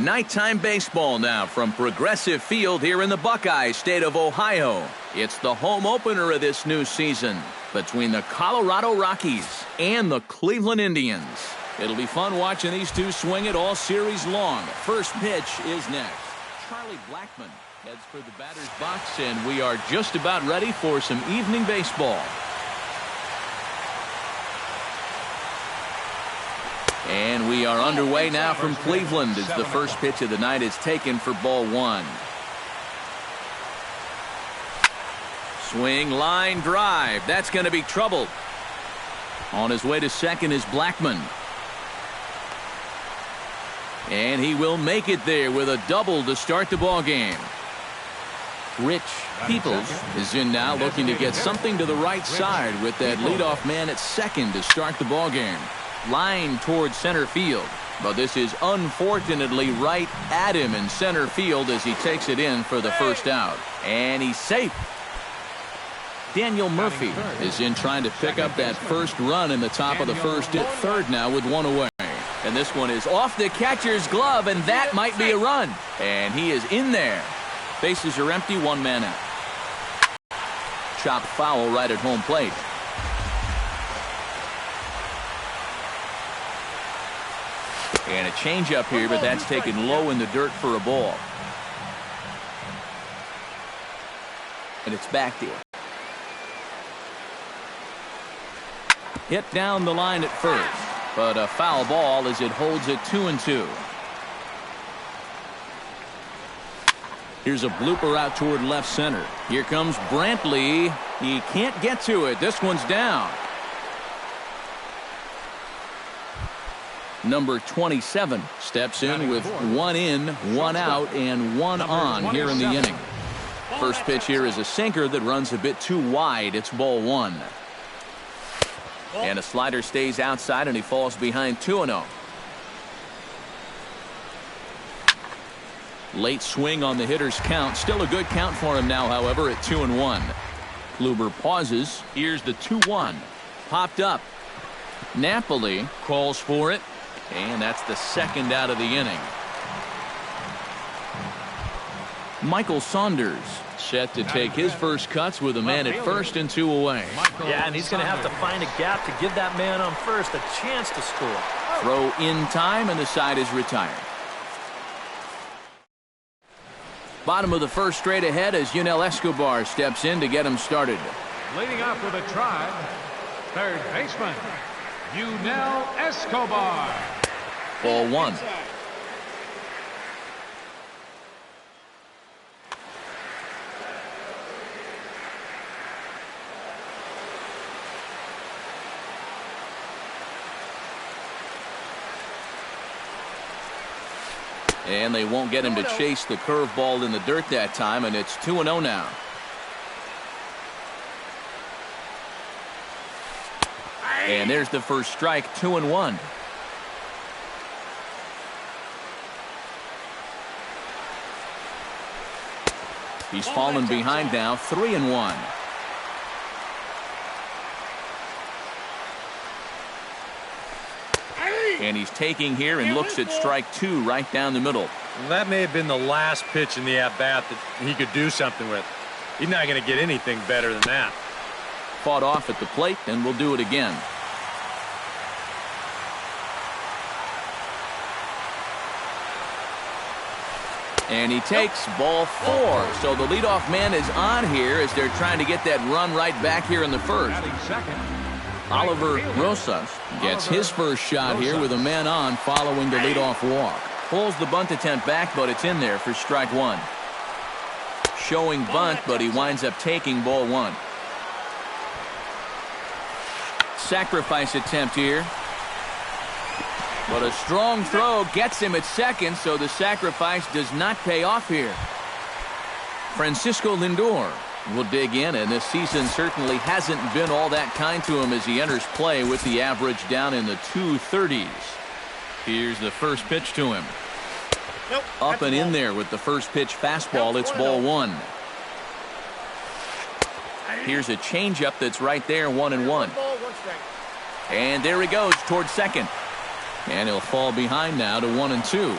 Nighttime baseball now from Progressive Field here in the Buckeye state of Ohio. It's the home opener of this new season between the Colorado Rockies and the Cleveland Indians. It'll be fun watching these two swing it all series long. First pitch is next. Charlie Blackmon heads for the batter's box, and we are just about ready for some evening baseball. And we are underway now from Cleveland as the first pitch of the night is taken for ball one. Swing, line, drive. That's going to be trouble. On his way to second is Blackmon. And he will make it there with a double to start the ball game. Rich Peoples is in now, looking to get something to the right side with that leadoff man at second to start the ball game. Line towards center field, but this is unfortunately right at him in center field as he takes it in for the first out. And he's safe. Daniel Murphy is in trying to pick up that first run in the top of the first at third now with one away. And this one is off the catcher's glove, and that might be a run. And he is in there. Bases are empty, one man out. Chopped foul right at home plate. And a changeup here, but that's taken low in the dirt for a ball. And it's back there. Hit down the line at first, but a foul ball as it holds it 2-2. Here's a blooper out toward left center. Here comes Brantley. He can't get to it. This one's down. Number 27 steps in with one in, one out, and one on here in the inning. First pitch here is a sinker that runs a bit too wide. It's ball one. And a slider stays outside, and he falls behind 2-0. Late swing on the hitter's count. Still a good count for him now, however, at 2-1. Kluber pauses. Here's the 2-1. Popped up. Napoli calls for it. And that's the second out of the inning. Michael Saunders set to take his first cuts with a man at first and two away. Yeah, and he's going to have to find a gap to give that man on first a chance to score. Throw in time, and the side is retired. Bottom of the first, straight ahead as Yunel Escobar steps in to get him started. Leading off with a Tribe, third baseman, Yunel Escobar. Ball one. And they won't get him to chase the curveball in the dirt that time, and it's 2-0 now. And there's the first strike, 2-1. He's fallen behind now, 3-1. And he's taking here and looks at strike two right down the middle. Well, that may have been the last pitch in the at-bat that he could do something with. He's not going to get anything better than that. Fought off at the plate, and we'll do it again. And he takes ball four. So the leadoff man is on here as they're trying to get that run right back here in the first. Oliver Rosas gets his first shot here with a man on following the leadoff walk. Pulls the bunt attempt back, but it's in there for strike one. Showing bunt, but he winds up taking ball one. Sacrifice attempt here. But a strong throw gets him at second, so the sacrifice does not pay off here. Francisco Lindor will dig in, and this season certainly hasn't been all that kind to him as he enters play with the average down in the 230s. Here's the first pitch to him. Up and in there with the first pitch fastball. It's ball one. Here's a changeup that's right there, 1-1. And there he goes towards second. And he'll fall behind now to 1-2.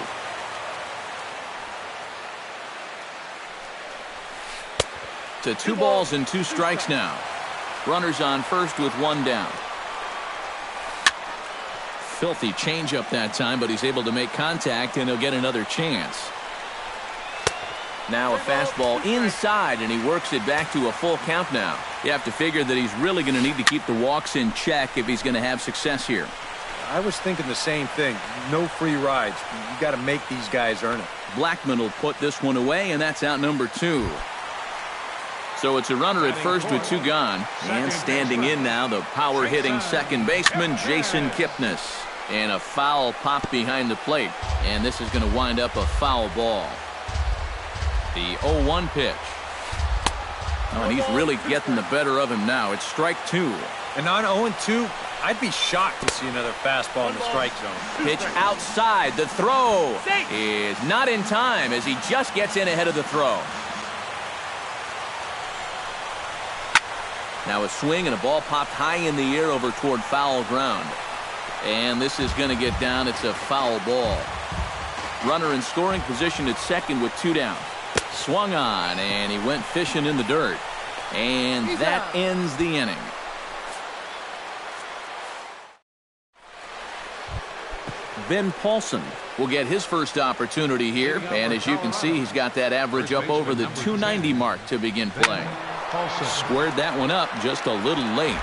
to 2 balls and 2 strikes now. Runners on first with 1 down. Filthy changeup that time, but he's able to make contact, and he'll get another chance. Now a fastball inside, and he works it back to a full count now. You have to figure that he's really going to need to keep the walks in check if he's going to have success here. I was thinking the same thing. No free rides. You got to make these guys earn it. Blackman will put this one away, and that's out number 2. So it's a runner at first with 2 gone. And standing in now, the power-hitting second baseman, Jason Kipnis. And a foul pop behind the plate. And this is going to wind up a foul ball. The 0-1 pitch. Oh, and he's really getting the better of him now. It's strike 2. And on 0-2, I'd be shocked to see another fastball in the strike zone. Pitch outside. The throw is not in time as he just gets in ahead of the throw. Now a swing and a ball popped high in the air over toward foul ground. And this is going to get down. It's a foul ball. Runner in scoring position at second with 2 down. Swung on, and he went fishing in the dirt. And that ends the inning. Ben Paulson will get his first opportunity here. And as you can see, he's got that average up over the 290 mark to begin play. Squared that one up just a little late.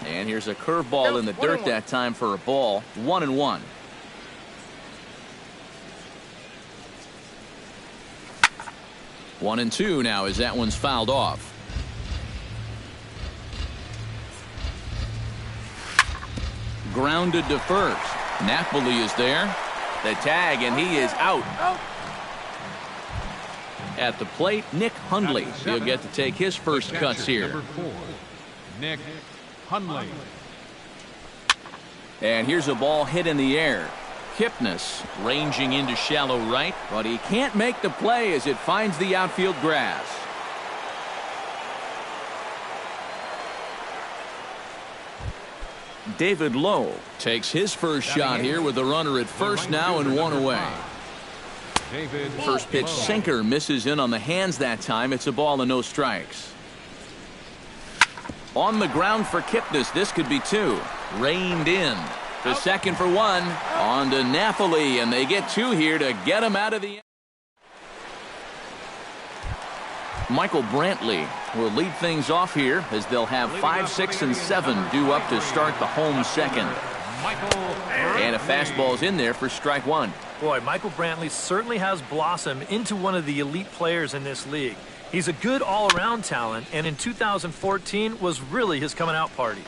And here's a curveball in the dirt that time for a ball. 1-1. One and two now as that one's fouled off. Grounded to first. Napoli is there. The tag, and he is out. At the plate, Nick Hundley. He'll get to take his first cuts here. Number 4, Nick Hundley. And here's a ball hit in the air. Kipnis ranging into shallow right, but he can't make the play as it finds the outfield grass. David Lowe takes his first shot here with a runner at first now and 1 away. First pitch sinker misses in on the hands that time. It's a ball and no strikes. On the ground for Kipnis. This could be 2. Reined in. To second for 1. On to Napoli, and they get 2 here to get him out of the. Michael Brantley will lead things off here as they'll have 5, 6, and 7 due up to start the home second. And a fastball's in there for strike 1. Boy, Michael Brantley certainly has blossomed into one of the elite players in this league. He's a good all-around talent, and in 2014 was really his coming-out party.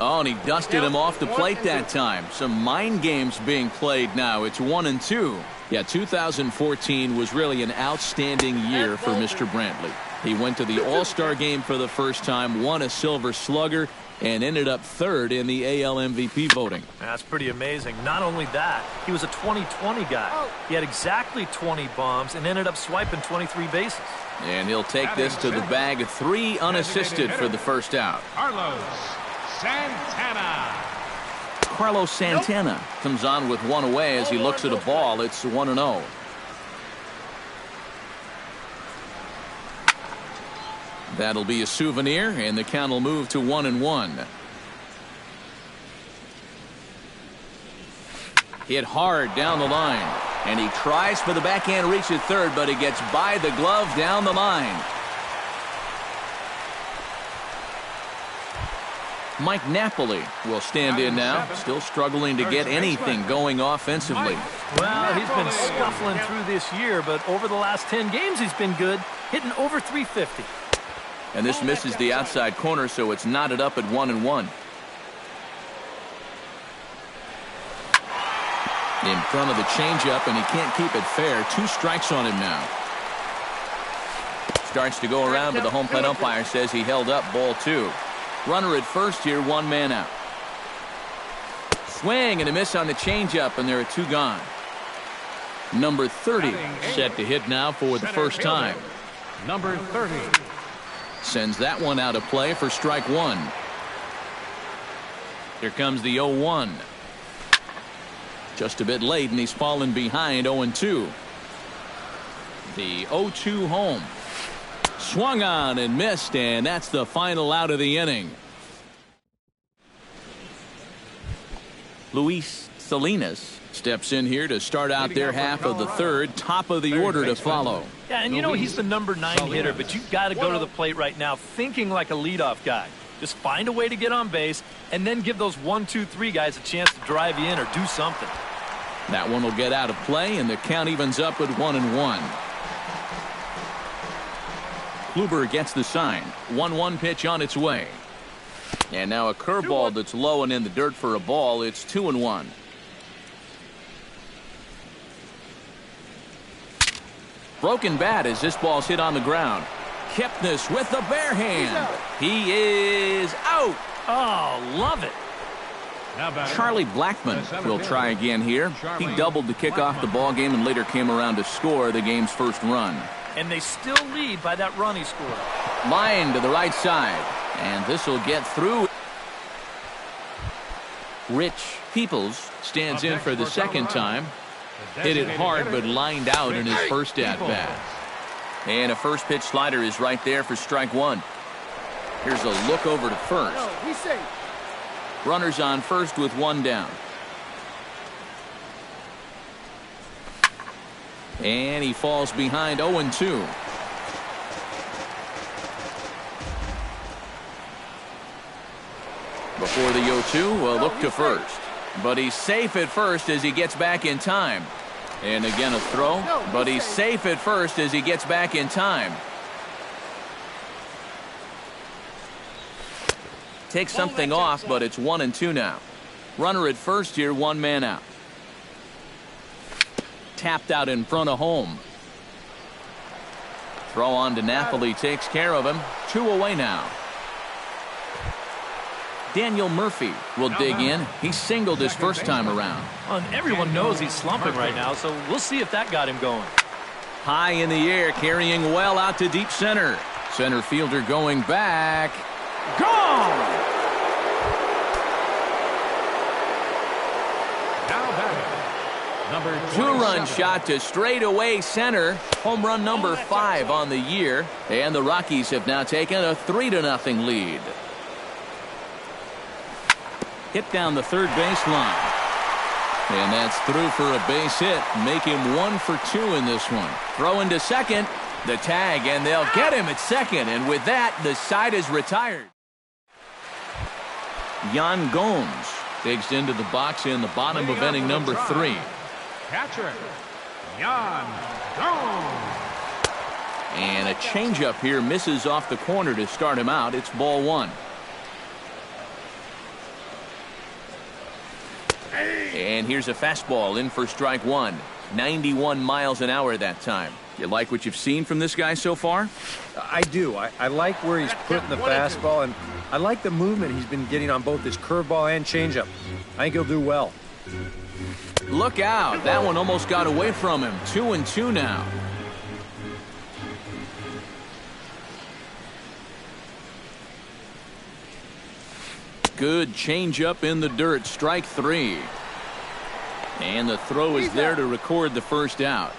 Oh, and he dusted him off the plate that time. Some mind games being played now. It's 1-2. Yeah, 2014 was really an outstanding year for Mr. Brantley. He went to the All-Star game for the first time, won a Silver Slugger, and ended up 3rd in the AL MVP voting. That's pretty amazing. Not only that, he was a 20-20 guy. He had exactly 20 bombs and ended up swiping 23 bases. And he'll take this to the bag of 3 unassisted for the first out. Carlos Santana comes on with 1 away as he looks at a ball. It's 1-0. That'll be a souvenir, and the count will move to 1-1. Hit hard down the line, and he tries for the backhand reach at third, but he gets by the glove down the line. Mike Napoli will stand in now, still struggling to get anything going offensively. Well, he's been scuffling through this year, but over the last 10 games he's been good, hitting over 350. And this misses the outside corner, so it's knotted up at 1-1. In front of the changeup, and he can't keep it fair. 2 strikes on him now. Starts to go around, but the home plate umpire says he held up ball 2. Runner at first here, 1 man out. Swing and a miss on the changeup, and there are 2 gone. Number 30 set to hit now for the first time. Number 30. Sends that one out of play for strike 1. Here comes the 0-1. Just a bit late, and he's fallen behind 0-2. The 0-2 home. Swung on and missed, and that's the final out of the inning. Luis Salinas steps in here to start out their half of the third. Top of the order to follow. Yeah, and you know he's the number 9 hitter, but you've got to go to the plate right now thinking like a leadoff guy. Just find a way to get on base, and then give those 1, 2, 3 guys a chance to drive you in or do something. That one will get out of play, and the count evens up at 1-1. Kluber gets the sign. 1-1 pitch on its way. And now a curveball that's low and in the dirt for a ball. It's 2-1. Broken bat as this ball's hit on the ground. Kipnis with the bare hand. He is out. Oh, love it. Charlie Blackmon will try again here. He doubled to kick off the ball game and later came around to score the game's first run. And they still lead by that run he scored. Line to the right side. And this will get through. Rich Peoples stands in for the second time. Hit it hard but lined out in his first at-bat. And a first pitch slider is right there for strike one. Here's a look over to first. Runners on first with one down. And he falls behind 0-2. Before the 0-2, a look to first. But he's safe at first as he gets back in time. And again a throw, but he's safe at first as he gets back in time. Takes something off, but it's 1-2 now. Runner at first here, one man out. Tapped out in front of home. Throw on to Napoli takes care of him. 2 away now. Daniel Murphy will dig in. He singled his first time around. Well, and everyone knows he's slumping right now, so we'll see if that got him going. High in the air, carrying well out to deep center. Center fielder going back. Gone! Two-run shot to straightaway center. Home run number 5 on the year. And the Rockies have now taken a 3-0 lead. Hit down the third baseline. And that's through for a base hit. Make him 1 for 2 in this one. Throw into second. The tag, and they'll get him at second. And with that, the side is retired. Yan Gomes digs into the box in the bottom of inning number 3. Catcher, Yan Gomes. And a changeup here misses off the corner to start him out. It's ball 1. And here's a fastball in for strike 1. 91 miles an hour that time. You like what you've seen from this guy so far? I do. I like where he's putting the fastball, and I like the movement he's been getting on both his curveball and changeup. I think he'll do well. Look out. That one almost got away from him. 2-2 now. Good changeup in the dirt. Strike 3. And the throw is there to record the first out.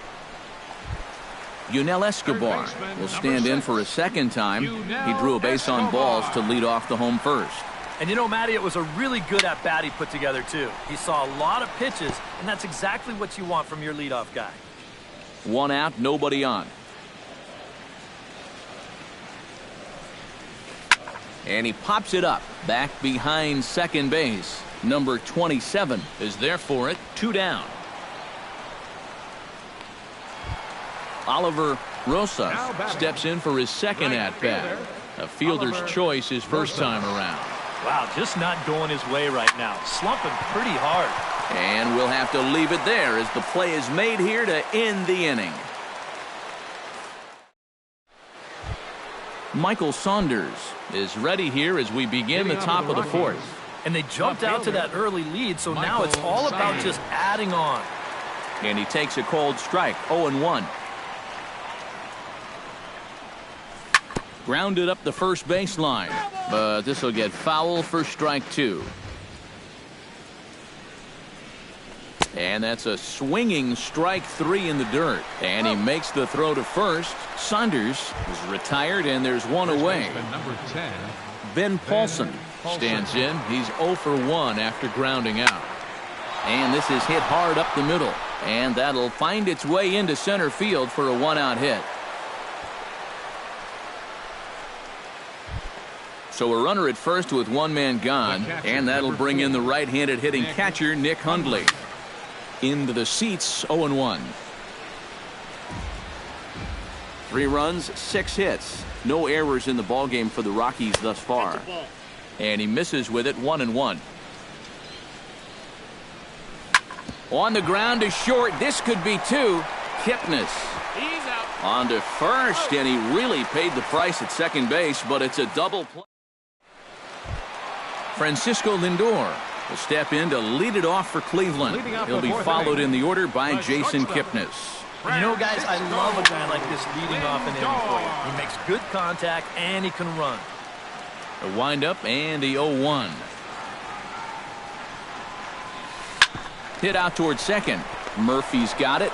Yunel Escobar will stand in for a second time. He drew a base on balls to lead off the home first. And you know, Matty, it was a really good at-bat he put together, too. He saw a lot of pitches, and that's exactly what you want from your leadoff guy. 1 out, nobody on. And he pops it up back behind second base. Number 27 is there for it. 2 down. Oliver Rosas steps in for his second at-bat. A fielder's choice his first time around. Wow, just not going his way right now. Slumping pretty hard. And we'll have to leave it there as the play is made here to end the inning. Michael Saunders is ready here as we begin the top of the fourth. And they jumped out to that early lead, so now it's all about just adding on. And he takes a cold strike. 0-1. Grounded up the first baseline, but this will get foul for strike 2. And that's a swinging strike 3 in the dirt. And he makes the throw to first. Saunders is retired, and there's one away. Number 10. Ben Paulson stands in. He's 0 for 1 after grounding out. And this is hit hard up the middle. And that'll find its way into center field for a 1-out hit. So a runner at first with 1 man gone. And that'll bring in the right-handed hitting catcher, Nick Hundley. Into the seats, 0-1. 3 runs, 6 hits. No errors in the ballgame for the Rockies thus far. And he misses with it, 1-1. On the ground to short. This could be 2. Kipnis on to first, and he really paid the price at second base, but it's a double play. Francisco Lindor will step in to lead it off for Cleveland. He'll be followed in the order by Jason Kipnis. And you know, guys, I love a guy like this leading off an inning for you. He makes good contact, and he can run. A windup and the 0-1. Hit out towards second. Murphy's got it.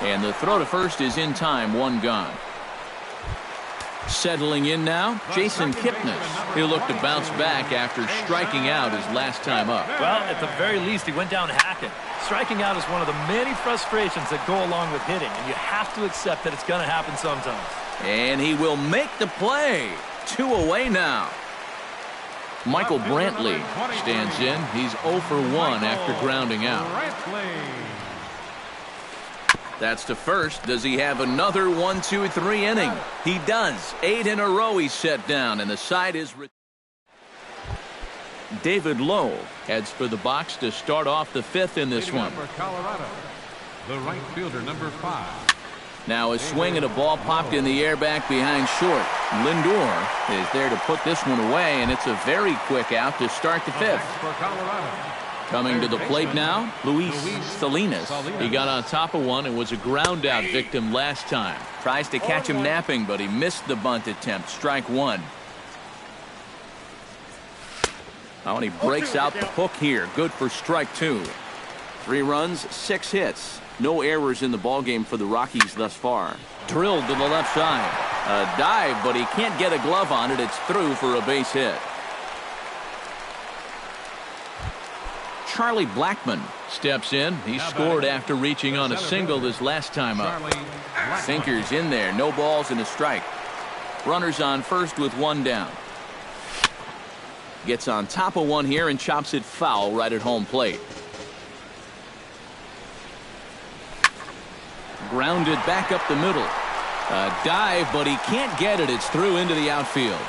And the throw to first is in time, 1 gone. Settling in now, Jason Kipnis. He'll look to bounce back after striking out his last time up. Well, at the very least, he went down hacking. Striking out is one of the many frustrations that go along with hitting, and you have to accept that it's going to happen sometimes. And he will make the play. 2 away now. Michael Brantley stands in. He's 0 for 1 after grounding out. That's to first. Does he have another 1, 2, 3 inning? He does. 8 in a row he's set down, and the side is... David Lowe heads for the box to start off the 5th in this one. For Colorado, the right fielder, number 5. Now a swing and a ball popped in the air back behind short. Lindor is there to put this one away, and it's a very quick out to start the 5th. For Colorado. Coming to the plate now, Luis Salinas. He got on top of one and was a ground out victim last time. Tries to catch him napping, but he missed the bunt attempt. Strike 1. Oh, and he breaks out the hook here. Good for strike 2. 3 runs, 6 hits. No errors in the ballgame for the Rockies thus far. Drilled to the left side. A dive, but he can't get a glove on it. It's through for a base hit. Charlie Blackmon steps in. He scored after reaching on a single his last time up. Sinker's in there. No balls and a strike. Runners on first with 1 down. Gets on top of one here and chops it foul right at home plate. Grounded back up the middle. A dive, but he can't get it. It's through into the outfield.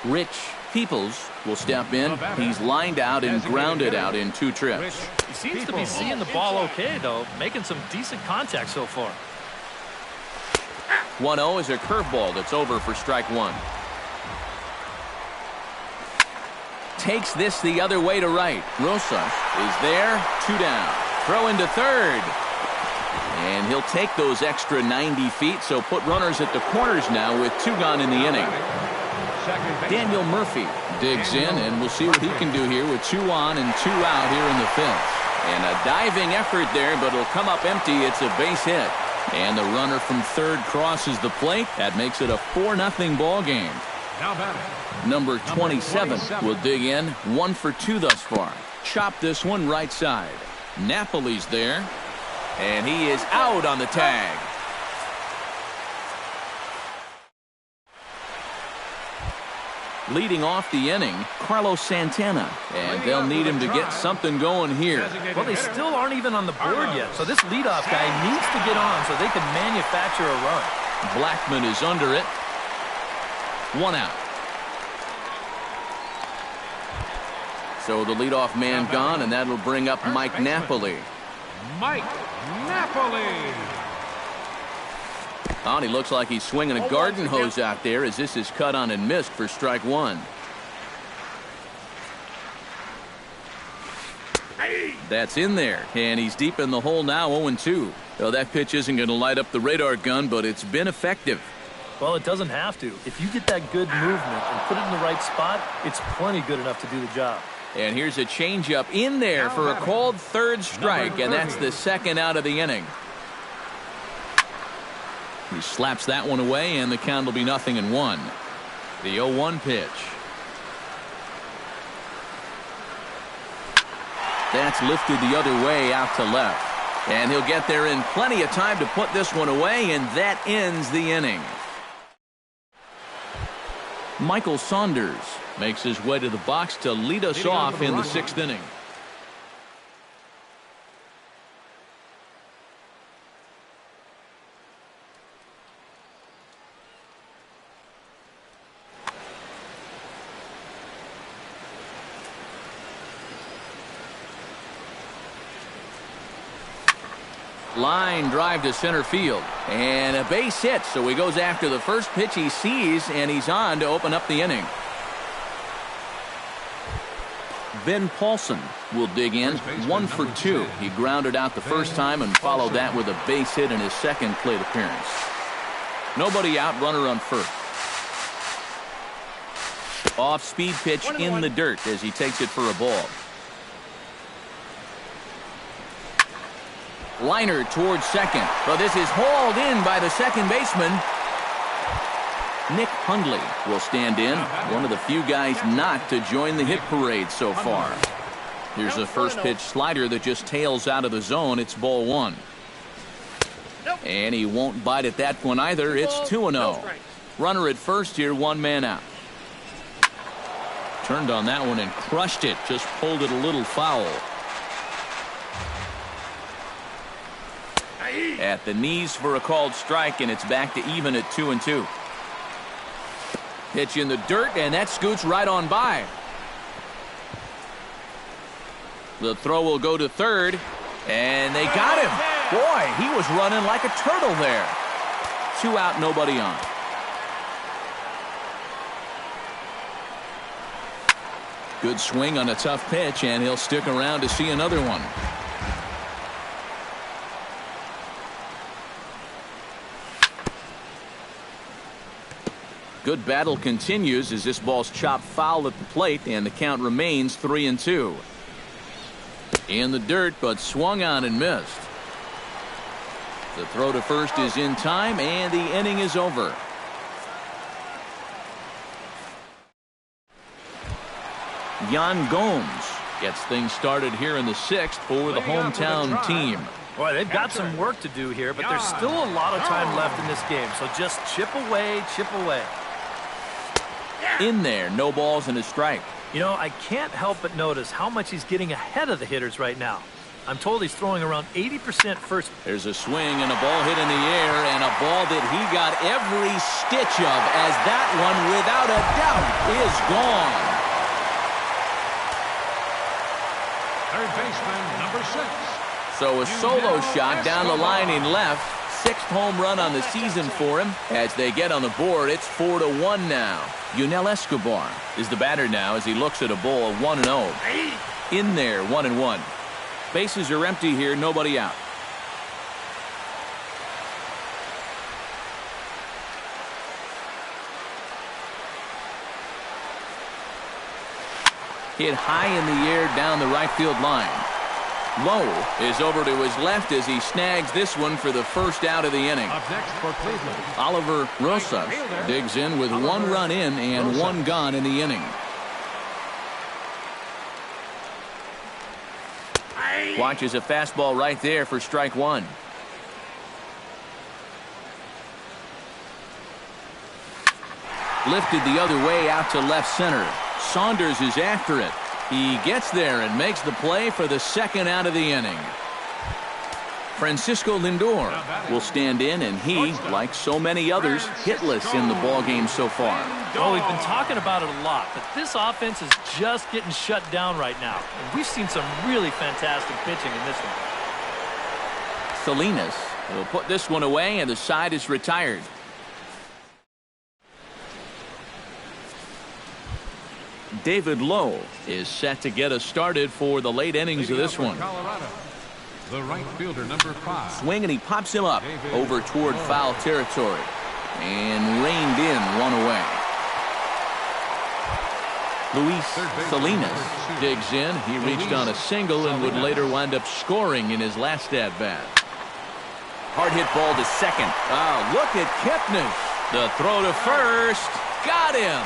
Rich Peoples will step in. He's lined out and grounded out in 2 trips. He seems to be seeing the ball okay, though, making some decent contact so far. 1-0 is a curveball that's over for strike 1. Takes this the other way to right. Rosas is there. 2 down. Throw into third. And he'll take those extra 90 feet, so put runners at the corners now with 2 gone in the inning. Daniel Murphy digs in, and we'll see what he can do here with 2 on and 2 out here in the 5th. And a diving effort there, but it'll come up empty. It's a base hit. And the runner from third crosses the plate. That makes it a 4-0 ball game. Number 27 will dig in. 1 for 2 thus far. Chop this one right side. Napoli's there. And he is out on the tag. Leading off the inning, Carlos Santana. And they'll need him to get something going here. Well, they still aren't even on the board yet, so this leadoff guy needs to get on so they can manufacture a run. Blackmon is under it. 1 out. So the leadoff man gone, and that'll bring up Mike Napoli. Mike Napoli. Oh, and he looks like he's swinging a garden hose out there as this is cut on and missed for strike 1. That's in there, and he's deep in the hole now, 0-2. Well, that pitch isn't going to light up the radar gun, but it's been effective. Well, it doesn't have to. If you get that good movement and put it in the right spot, it's plenty good enough to do the job. And here's a changeup in there for a called third strike, and that's the second out of the inning. He slaps that one away, and the count will be 0-1. The 0-1 pitch. That's lifted the other way out to left. And he'll get there in plenty of time to put this one away, and that ends the inning. Michael Saunders makes his way to the box to lead us off in the 6th inning. Line drive to center field, and a base hit, so he goes after the first pitch he sees, and he's on to open up the inning. Ben Paulson will dig in, 1 for 2. He grounded out the first time and followed that with a base hit in his second plate appearance. Nobody out, runner on first. Off-speed pitch in the dirt as he takes it for a ball. Liner towards second, but this is hauled in by the second baseman. Nick Hundley will stand in, one of the few guys not to join the hit parade so far. Here's a first pitch slider that just tails out of the zone. It's ball 1. And he won't bite at that one either. It's 2-0. Runner at first here, 1 man out. Turned on that one and crushed it, just pulled it a little foul. At the knees for a called strike, and it's back to even at 2-2. Pitch in the dirt, and that scoots right on by. The throw will go to third, and they got him. Boy, he was running like a turtle there. 2 out, nobody on. Good swing on a tough pitch, and he'll stick around to see another one. Good battle continues as this ball's chopped foul at the plate, and the count remains 3-2. In the dirt, but swung on and missed. The throw to first is in time, and the inning is over. Yan Gomes gets things started here in the 6th for the hometown team. Boy, they've got some work to do here, but there's still a lot of time left in this game, so just chip away, chip away. In there, no balls and a strike. You know, I can't help but notice how much he's getting ahead of the hitters right now. I'm told he's throwing around 80% first. There's a swing and a ball hit in the air, and a ball that he got every stitch of, as that one, without a doubt, is gone. Third baseman, number 6. So a solo shot down the line in left. 6th home run on the season for him. As they get on the board, it's 4-1 now. Yunel Escobar is the batter now as he looks at a ball 1-0. In there, 1-1. Bases are empty here, nobody out. Hit high in the air down the right field line. Lowe is over to his left as he snags this one for the first out of the inning. Up next for Cleveland, Oliver Rosas digs in with 1 run in and 1 gone in the inning. Watches a fastball right there for strike 1. Lifted the other way out to left center. Saunders is after it. He gets there and makes the play for the 2nd out of the inning. Francisco Lindor will stand in, and he, like so many others, hitless in the ballgame so far. Well, we've been talking about it a lot, but this offense is just getting shut down right now. And we've seen some really fantastic pitching in this one. Salinas will put this one away, and the side is retired. David Lowe is set to get us started for the late innings of this one. Colorado, the right fielder, number 5. Swing, and he pops him up over toward foul territory. and reined in one away. Luis Salinas digs in. He reached on a single and would later wind up scoring in his last at-bat. Hard hit ball to second. Oh, look at Kipnis. The throw to first. Got him.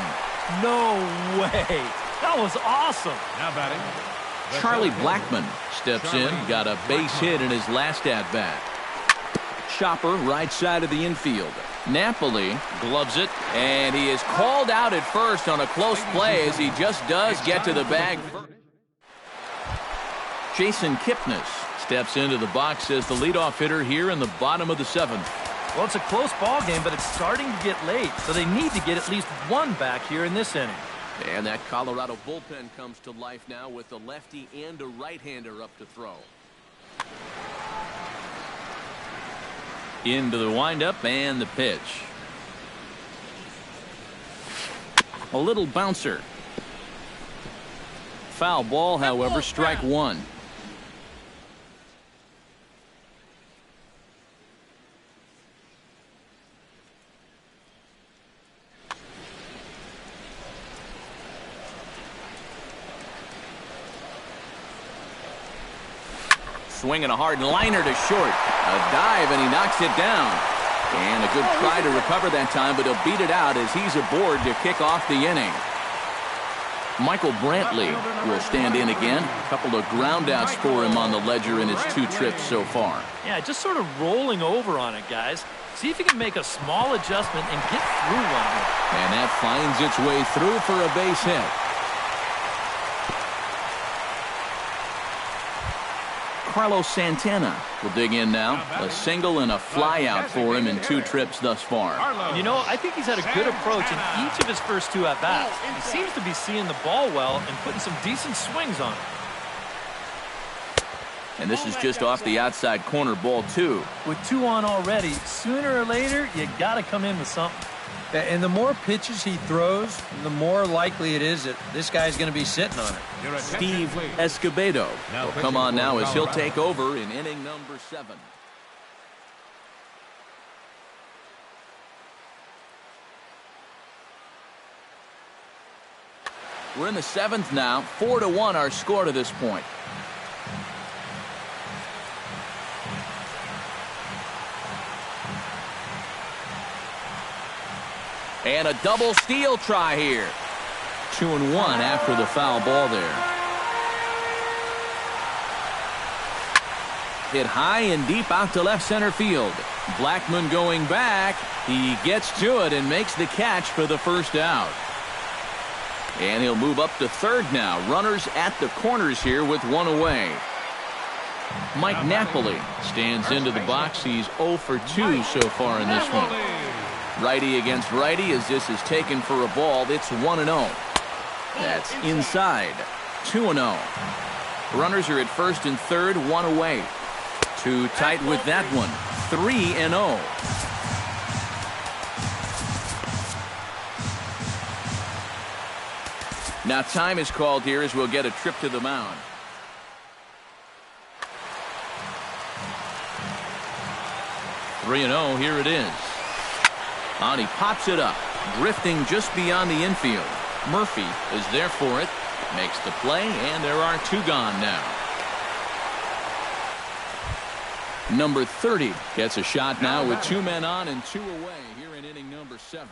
No way. That was awesome. Now batting. Charlie Blackmon steps in. Got a base hit in his last at-bat. Chopper right side of the infield. Napoli gloves it, and he is called out at first on a close play as he just does get to the bag. Jason Kipnis steps into the box as the leadoff hitter here in the bottom of the 7th. Well, it's a close ball game, but it's starting to get late, so they need to get at least one back here in this inning. And that Colorado bullpen comes to life now with a lefty and a right-hander up to throw. Into the windup and the pitch. A little bouncer. Foul ball, however, strike one. Swinging a hard liner to short. A dive, and he knocks it down. And a good try to recover that time, but he'll beat it out as he's aboard to kick off the inning. Michael Brantley will stand in again. A couple of groundouts for him on the ledger in his 2 trips so far. Yeah, just sort of rolling over on it, guys. See if he can make a small adjustment and get through one here. And that finds its way through for a base hit. Carlos Santana will dig in now. A single and a fly out for him in 2 trips thus far. You know, I think he's had a good approach in each of his first 2 at-bats. He seems to be seeing the ball well and putting some decent swings on it. And this is just off the outside corner, ball 2. With 2 on already, sooner or later, you got to come in with something. And the more pitches he throws, the more likely it is that this guy's going to be sitting on it. Steve Escobedo will come on now as he'll take over in inning number 7. We're in the 7th now. 4-1 our score to this point. And a double steal try here. 2-1 after the foul ball there. Hit high and deep out to left center field. Blackmon going back. He gets to it and makes the catch for the first out. And he'll move up to third now. Runners at the corners here with 1 away. Mike Napoli stands into the box. He's 0 for 2 so far in this one. Righty against righty as this is taken for a ball. It's 1-0. That's inside. 2-0. Runners are at first and third, 1 away. Too tight with that one. 3-0. Now time is called here as we'll get a trip to the mound. (3-0). Here it is. And he pops it up, drifting just beyond the infield. Murphy is there for it, makes the play, and there are 2 gone now. Number 30 gets a shot now with 2 men on and 2 away here in inning number 7.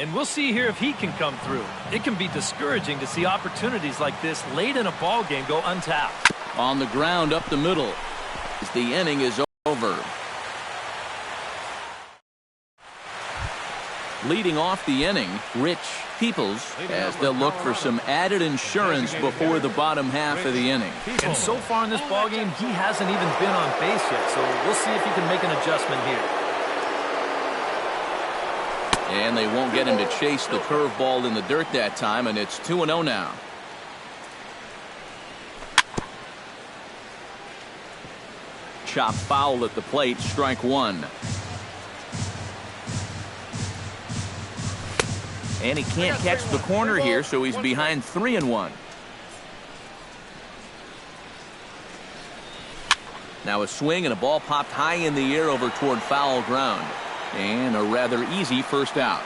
And we'll see here if he can come through. It can be discouraging to see opportunities like this late in a ball game go untapped. On the ground up the middle as the inning is over. Leading off the inning, Rich Peoples, as they'll look for some added insurance before the bottom half of the inning. And so far in this ball game, he hasn't even been on base yet, so we'll see if he can make an adjustment here. And they won't get him to chase the curveball in the dirt that time, and it's 2-0 now. chop foul at the plate, strike one. And he can't catch the corner here, so he's behind 3-1. Now a swing and a ball popped high in the air over toward foul ground. And a rather easy first out.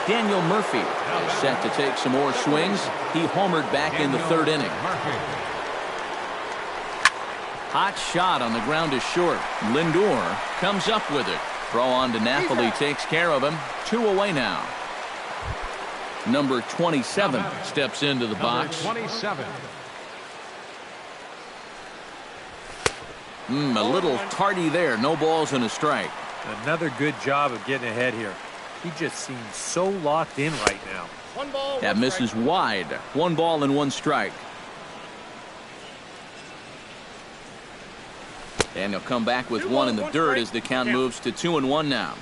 Daniel Murphy is set to take some more swings. He homered back in the third inning. Hot shot on the ground is short. Lindor comes up with it. Throw on to Napoli takes care of him. 2 away now. Number 27 steps into the box. 27. A little tardy there. No balls and a strike. Another good job of getting ahead here. He just seems so locked in right now. That misses wide. 1 ball and 1 strike. And he'll come back with 1 in the dirt as the count moves to 2-1 now.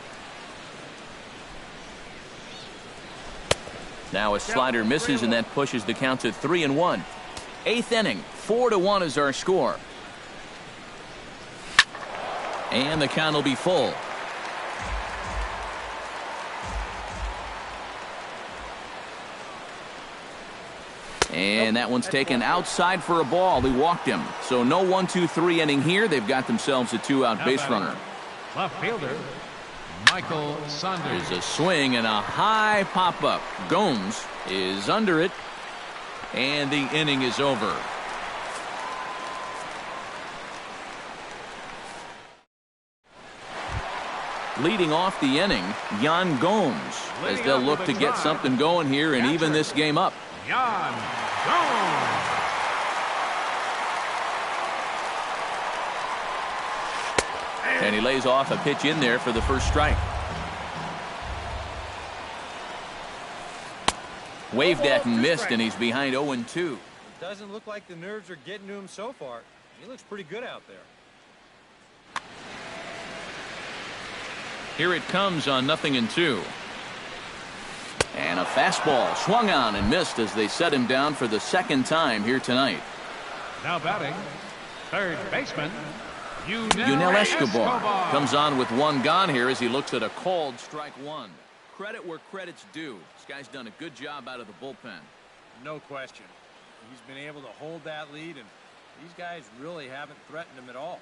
Now a slider misses, and that pushes the count to 3-1. 8th inning, 4-1 is our score. And the count will be full. And that one's taken outside for a ball. He walked him. So no 1-2-3 inning here. They've got themselves a 2-out base runner. Left fielder, Michael Saunders. There's a swing and a high pop-up. Gomes is under it. And the inning is over. Leading off the inning, Yan Gomes, as they'll look to get something going here and even this game up. Yan Gomes. And he lays off a pitch in there for the first strike. Waved at and missed, and he's behind 0-2. It doesn't look like the nerves are getting to him so far. He looks pretty good out there. Here it comes on 0-2. And a fastball swung on and missed as they set him down for the second time here tonight. Now batting, third baseman, Yunel Escobar comes on with 1 gone here as he looks at a called strike 1. Credit where credit's due. This guy's done a good job out of the bullpen. No question. He's been able to hold that lead, and these guys really haven't threatened him at all.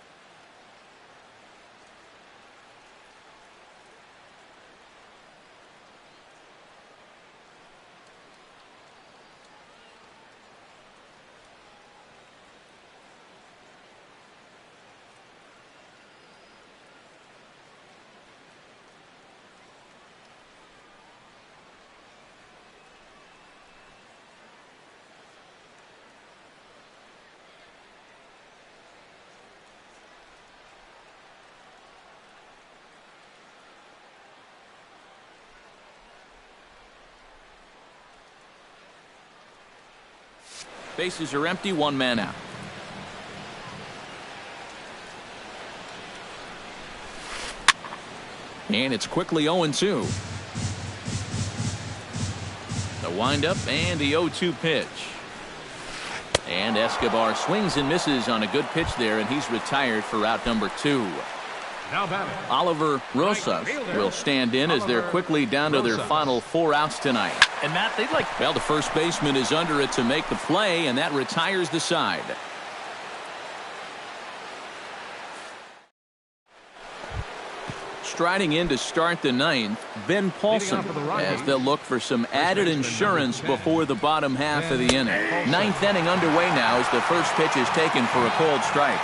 Bases are empty, 1 man out. And it's quickly 0-2. The windup and the 0-2 pitch. And Escobar swings and misses on a good pitch there, and he's retired for out number 2. Now batting, Oliver Rosas will stand in as they're quickly down to their final 4 outs tonight. And Matt, they'd like... Well, the first baseman is under it to make the play, and that retires the side. Striding in to start the 9th, Ben Paulson, as they'll look for some added insurance before the bottom half of the inning. 9th inning underway now as the first pitch is taken for a called strike.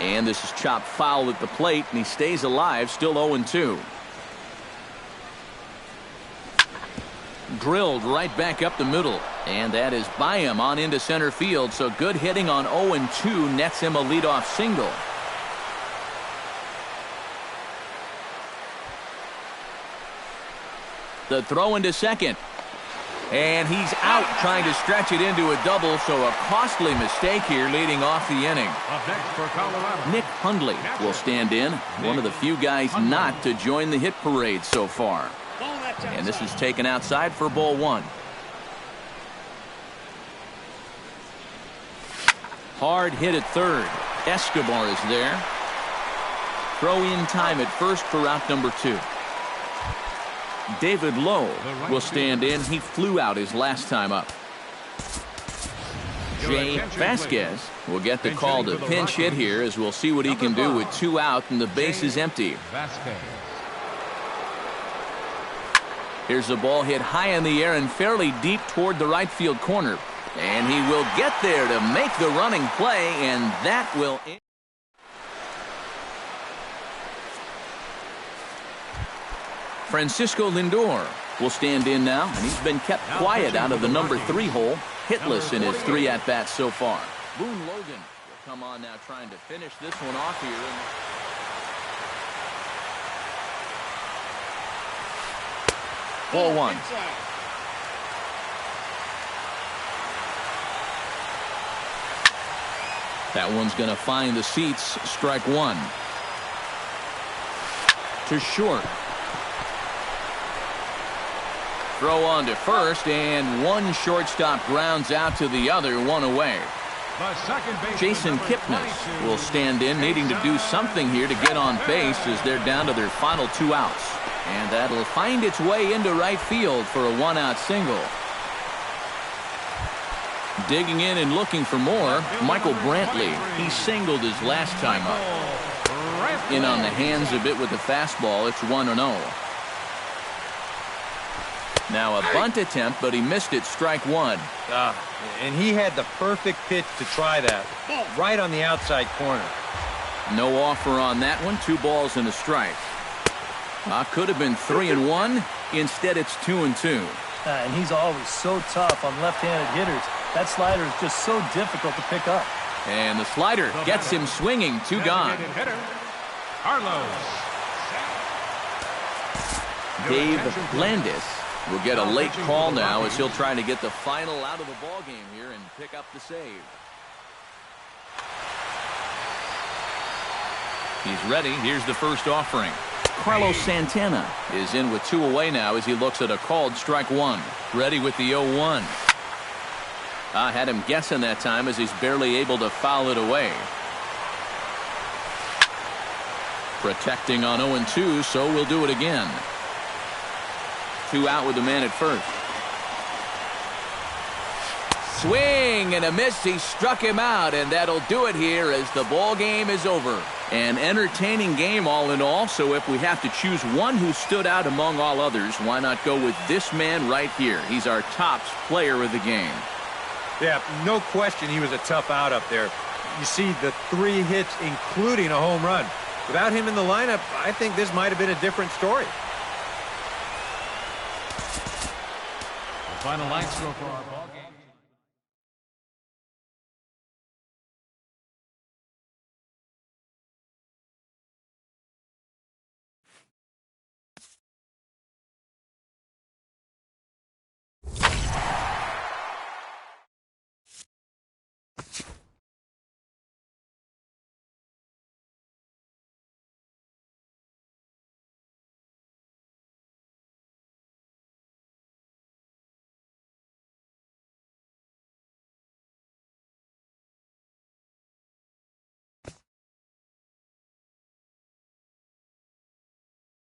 And this is chopped foul at the plate, and he stays alive, still 0-2. Drilled right back up the middle, and that is by him on into center field, so good hitting on 0-2 nets him a leadoff single. The throw into second. And he's out trying to stretch it into a double, so a costly mistake here leading off the inning. up next for Colorado, Nick Hundley will stand in, one of the few guys not to join the hit parade so far. And this is taken outside for ball 1. Hard hit at third. Escobar is there. Throw in time at first for route number 2. David Lowe will stand in. He flew out his last time up. Jay Vasquez will get the call to pinch hit here, as we'll see what he can do with 2 out and the base is empty. Here's the ball hit high in the air and fairly deep toward the right field corner. And he will get there to make the running play, and that will... Francisco Lindor will stand in now, and he's been kept quiet out of the number 3 hole, hitless in his 3 at-bats so far. Boone Logan will come on now, trying to finish this one off here. Ball 1. That one's going to find the seats. Strike 1. To short. Throw on to first, and one shortstop grounds out to the other, 1 away. Jason Kipnis will stand in, needing to do something here to get on base as they're down to their final 2 outs. And that'll find its way into right field for a 1-out single. Digging in and looking for more, Michael Brantley. He singled his last time up. In on the hands a bit with the fastball. It's 1-0. Now a bunt attempt, but he missed it. Strike 1. And he had the perfect pitch to try that. Right on the outside corner. No offer on that one. 2 balls and a strike. Could have been 3-1. Instead, it's 2-2. And he's always so tough on left-handed hitters. That slider is just so difficult to pick up. And the slider gets him swinging. 2 gone. Dave Landis will get a late call now, as he'll try to get the final out of the ball game here and pick up the save. He's ready. Here's the first offering. Carlos Santana is in with 2 away now, as he looks at a called strike 1. Ready with the 0-1. I had him guessing that time, as he's barely able to foul it away. Protecting on 0-2, so we'll do it again. 2 out with the man at first. Swing and a miss. He struck him out, and that'll do it here as the ball game is over. An entertaining game all in all, so if we have to choose one who stood out among all others, why not go with this man right here? He's our tops player of the game. Yeah, no question he was a tough out up there. You see the 3 hits, including a home run. Without him in the lineup, I think this might have been a different story. The final line score for our ball.